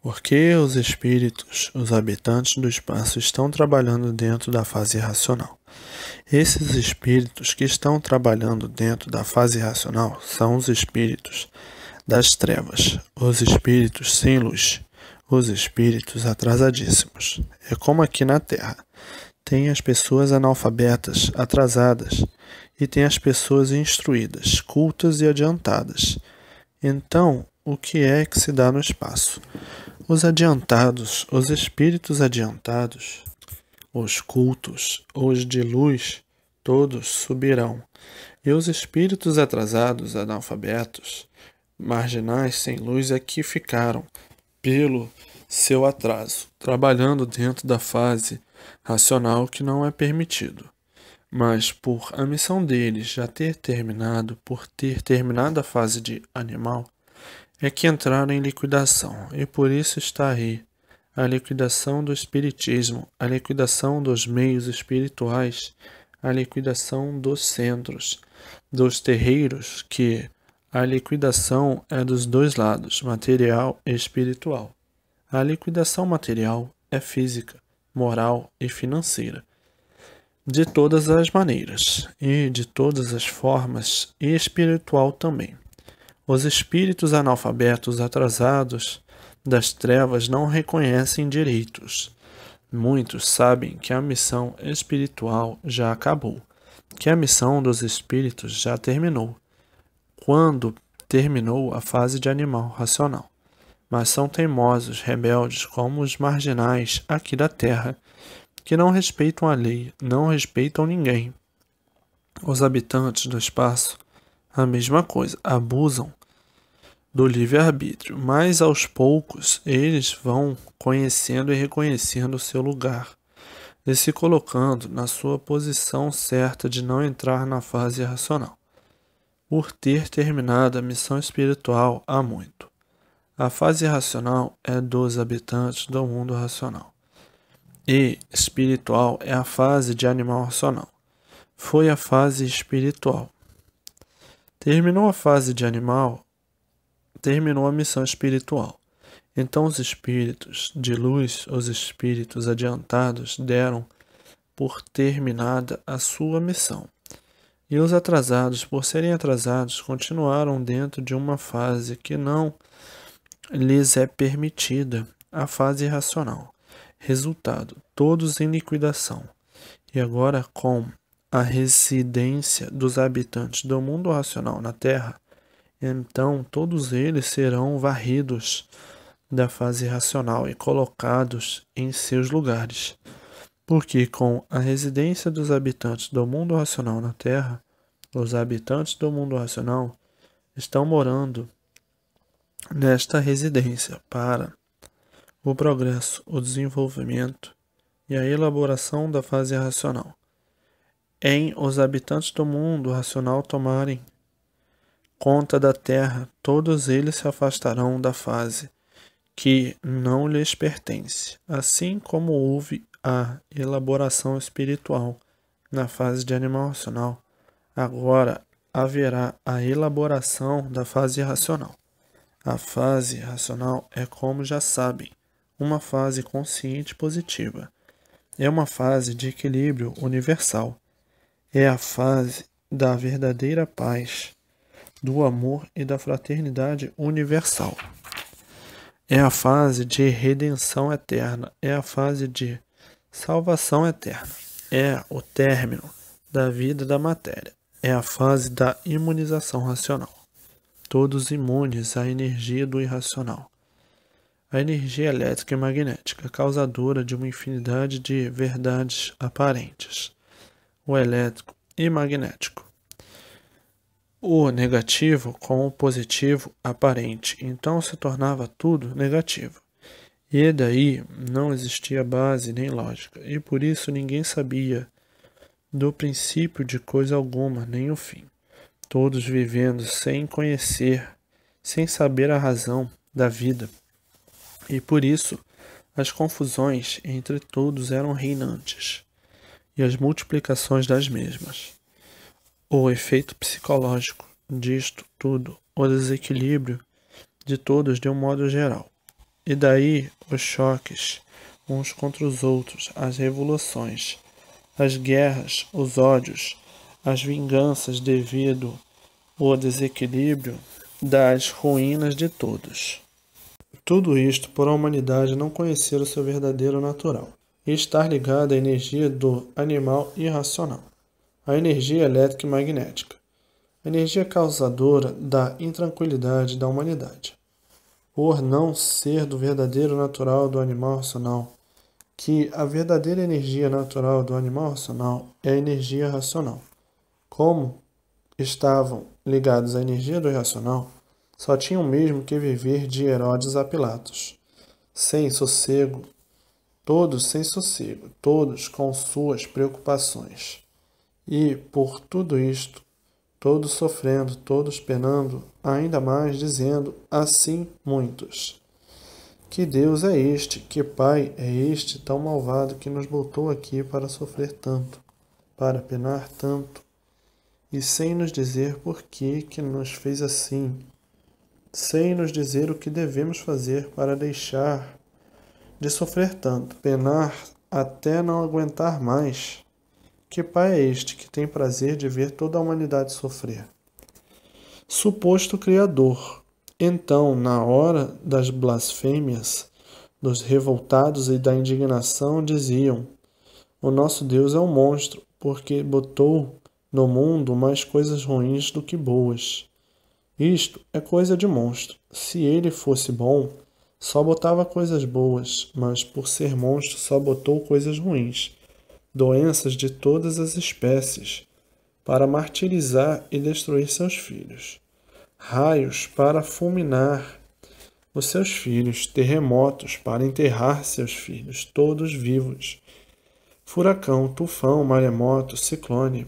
Porque os espíritos, os habitantes do espaço, estão trabalhando dentro da fase racional. Esses espíritos que estão trabalhando dentro da fase racional são os espíritos das trevas, os espíritos sem luz, os espíritos atrasadíssimos. É como aqui na Terra. Tem as pessoas analfabetas, atrasadas, e tem as pessoas instruídas, cultas e adiantadas. Então, o que é que se dá no espaço? Os adiantados, os espíritos adiantados, os cultos, os de luz, todos subirão. E os espíritos atrasados, analfabetos, marginais, sem luz, é que ficaram, pelo seu atraso, trabalhando dentro da fase racional que não é permitido. Mas por a missão deles já ter terminado, por ter terminado a fase de animal, é que entraram em liquidação, e por isso está aí a liquidação do espiritismo, a liquidação dos meios espirituais, a liquidação dos centros, dos terreiros, que a liquidação é dos dois lados, material e espiritual. A liquidação material é física, moral e financeira. De todas as maneiras e de todas as formas, e espiritual também. Os espíritos analfabetos atrasados das trevas não reconhecem direitos. Muitos sabem que a missão espiritual já acabou, que a missão dos espíritos já terminou, quando terminou a fase de animal racional. Mas são teimosos, rebeldes, como os marginais aqui da Terra, que não respeitam a lei, não respeitam ninguém. Os habitantes do espaço, a mesma coisa, abusam do livre-arbítrio, mas aos poucos eles vão conhecendo e reconhecendo o seu lugar e se colocando na sua posição certa de não entrar na fase racional, por ter terminado a missão espiritual há muito. A fase racional é dos habitantes do mundo racional, e espiritual é a fase de animal racional. Foi a fase espiritual. Terminou a fase de animal, terminou a missão espiritual. Então os espíritos de luz, os espíritos adiantados, deram por terminada a sua missão. E os atrasados, por serem atrasados, continuaram dentro de uma fase que não lhes é permitida, a fase racional. Resultado, todos em liquidação. E agora, com a residência dos habitantes do mundo racional na Terra, então todos eles serão varridos da fase racional e colocados em seus lugares. Porque com a residência dos habitantes do mundo racional na Terra, os habitantes do mundo racional estão morando nesta residência para o progresso, o desenvolvimento e a elaboração da fase racional. Em os habitantes do mundo racional tomarem conta da Terra, todos eles se afastarão da fase que não lhes pertence, assim como houve a elaboração espiritual na fase de animal racional. Agora haverá a elaboração da fase racional. A fase racional é, como já sabem, uma fase consciente positiva. É uma fase de equilíbrio universal. É a fase da verdadeira paz, do amor e da fraternidade universal. É a fase de redenção eterna. É a fase de salvação eterna. É o término da vida da matéria. É a fase da imunização racional. Todos imunes à energia do irracional. A energia elétrica e magnética, causadora de uma infinidade de verdades aparentes. O elétrico e magnético. O negativo com o positivo aparente, então se tornava tudo negativo. E daí não existia base nem lógica, e por isso ninguém sabia do princípio de coisa alguma, nem o fim. Todos vivendo sem conhecer, sem saber a razão da vida. E por isso as confusões entre todos eram reinantes, e as multiplicações das mesmas. O efeito psicológico disto tudo, o desequilíbrio de todos de um modo geral. E daí os choques uns contra os outros, as revoluções, as guerras, os ódios, as vinganças devido ao desequilíbrio das ruínas de todos. Tudo isto por a humanidade não conhecer o seu verdadeiro natural e estar ligada à energia do animal irracional, a energia elétrica e magnética, a energia causadora da intranquilidade da humanidade, por não ser do verdadeiro natural do animal racional, que a verdadeira energia natural do animal racional é a energia racional. Como estavam ligados à energia do irracional, só tinham mesmo que viver de Herodes a Pilatos, sem sossego, todos com suas preocupações. E, por tudo isto, todos sofrendo, todos penando, ainda mais dizendo assim muitos: que Deus é este, que Pai é este tão malvado que nos botou aqui para sofrer tanto, para penar tanto, e sem nos dizer por que nos fez assim, sem nos dizer o que devemos fazer para deixar de sofrer tanto, penar até não aguentar mais. Que Pai é este que tem prazer de ver toda a humanidade sofrer? Suposto Criador. Então, na hora das blasfêmias, dos revoltados e da indignação, diziam: o nosso Deus é um monstro, porque botou no mundo mais coisas ruins do que boas. Isto é coisa de monstro. Se ele fosse bom, só botava coisas boas, mas por ser monstro só botou coisas ruins, doenças de todas as espécies, para martirizar e destruir seus filhos, raios para fulminar os seus filhos, terremotos para enterrar seus filhos, todos vivos, furacão, tufão, maremoto, ciclone,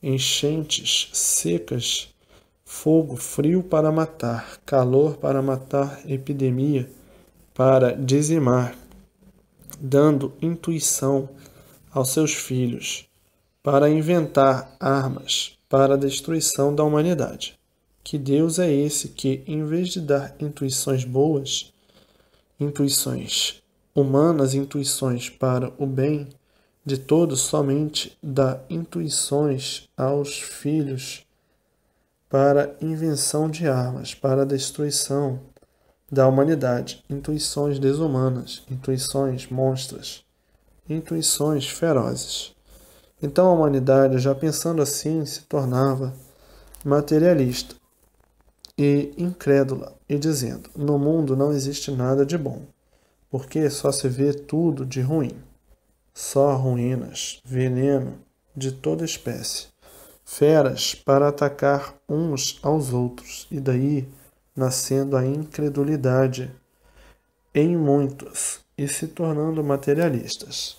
enchentes secas, fogo frio para matar, calor para matar, epidemia para dizimar, dando intuição aos seus filhos para inventar armas para a destruição da humanidade. Que Deus é esse que, em vez de dar intuições boas, intuições humanas, intuições para o bem de todos, somente dá intuições aos filhos para invenção de armas, para a destruição da humanidade, intuições desumanas, intuições monstras, intuições ferozes. Então a humanidade, já pensando assim, se tornava materialista e incrédula, e dizendo: no mundo não existe nada de bom, porque só se vê tudo de ruim, só ruínas, veneno de toda espécie, feras para atacar uns aos outros, e daí nascendo a incredulidade em muitos e se tornando materialistas.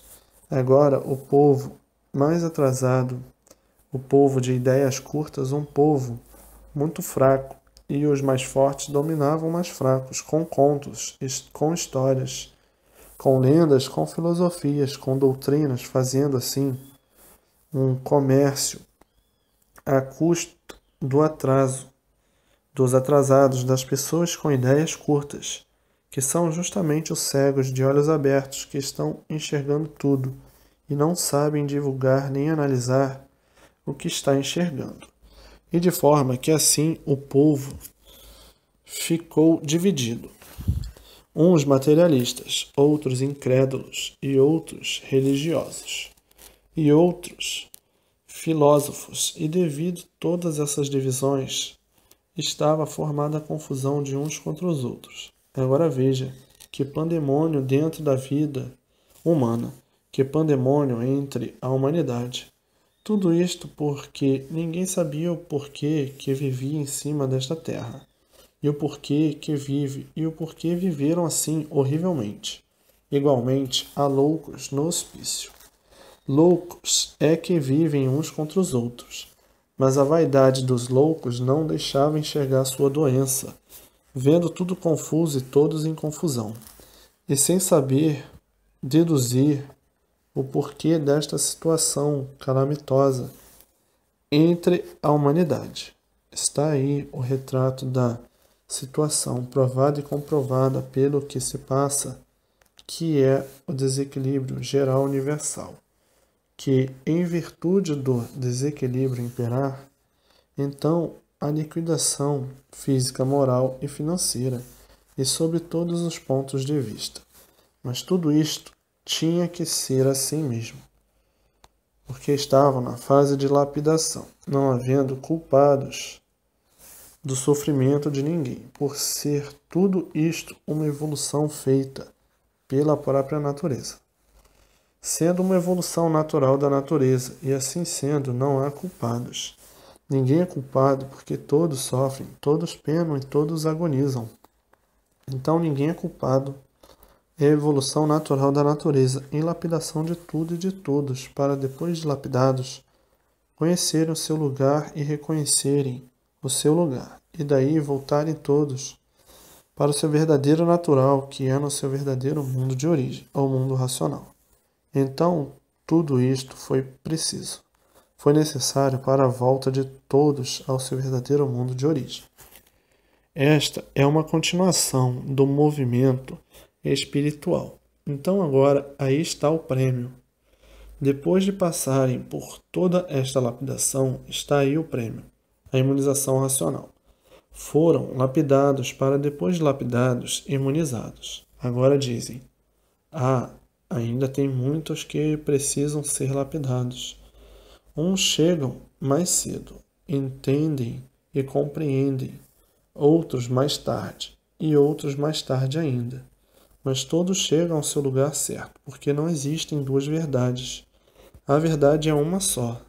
Agora o povo mais atrasado, o povo de ideias curtas, um povo muito fraco, e os mais fortes dominavam os mais fracos, com contos, com histórias, com lendas, com filosofias, com doutrinas, fazendo assim um comércio a custo do atraso, dos atrasados, das pessoas com ideias curtas, que são justamente os cegos de olhos abertos que estão enxergando tudo e não sabem divulgar nem analisar o que está enxergando. E de forma que assim o povo ficou dividido. Uns materialistas, outros incrédulos e outros religiosos, e outros filósofos. E devido a todas essas divisões, estava formada a confusão de uns contra os outros. Agora veja que pandemônio dentro da vida humana, que pandemônio entre a humanidade. Tudo isto porque ninguém sabia o porquê que vivia em cima desta terra, e o porquê que vive, e o porquê viveram assim horrivelmente. Igualmente há loucos no hospício. Loucos é que vivem uns contra os outros, mas a vaidade dos loucos não deixava enxergar sua doença, vendo tudo confuso e todos em confusão, e sem saber deduzir o porquê desta situação calamitosa entre a humanidade. Está aí o retrato da situação provada e comprovada pelo que se passa, que é o desequilíbrio geral universal, que, em virtude do desequilíbrio imperar, então a liquidação física, moral e financeira, e sob todos os pontos de vista. Mas tudo isto tinha que ser assim mesmo, porque estavam na fase de lapidação, não havendo culpados do sofrimento de ninguém, por ser tudo isto uma evolução feita pela própria natureza. Sendo uma evolução natural da natureza, e assim sendo, não há culpados. Ninguém é culpado porque todos sofrem, todos penam e todos agonizam. Então ninguém é culpado. É a evolução natural da natureza, em lapidação de tudo e de todos, para depois de lapidados, conhecerem o seu lugar e reconhecerem o seu lugar, e daí voltarem todos para o seu verdadeiro natural, que é no seu verdadeiro mundo de origem, ao mundo racional. Então, tudo isto foi preciso. Foi necessário para a volta de todos ao seu verdadeiro mundo de origem. Esta é uma continuação do movimento espiritual. Então agora aí está o prêmio. Depois de passarem por toda esta lapidação, está aí o prêmio, a imunização racional. Foram lapidados para depois de lapidados, imunizados. Agora dizem, ainda tem muitos que precisam ser lapidados. Uns chegam mais cedo, entendem e compreendem, outros mais tarde, e outros mais tarde ainda. Mas todos chegam ao seu lugar certo, porque não existem duas verdades. A verdade é uma só,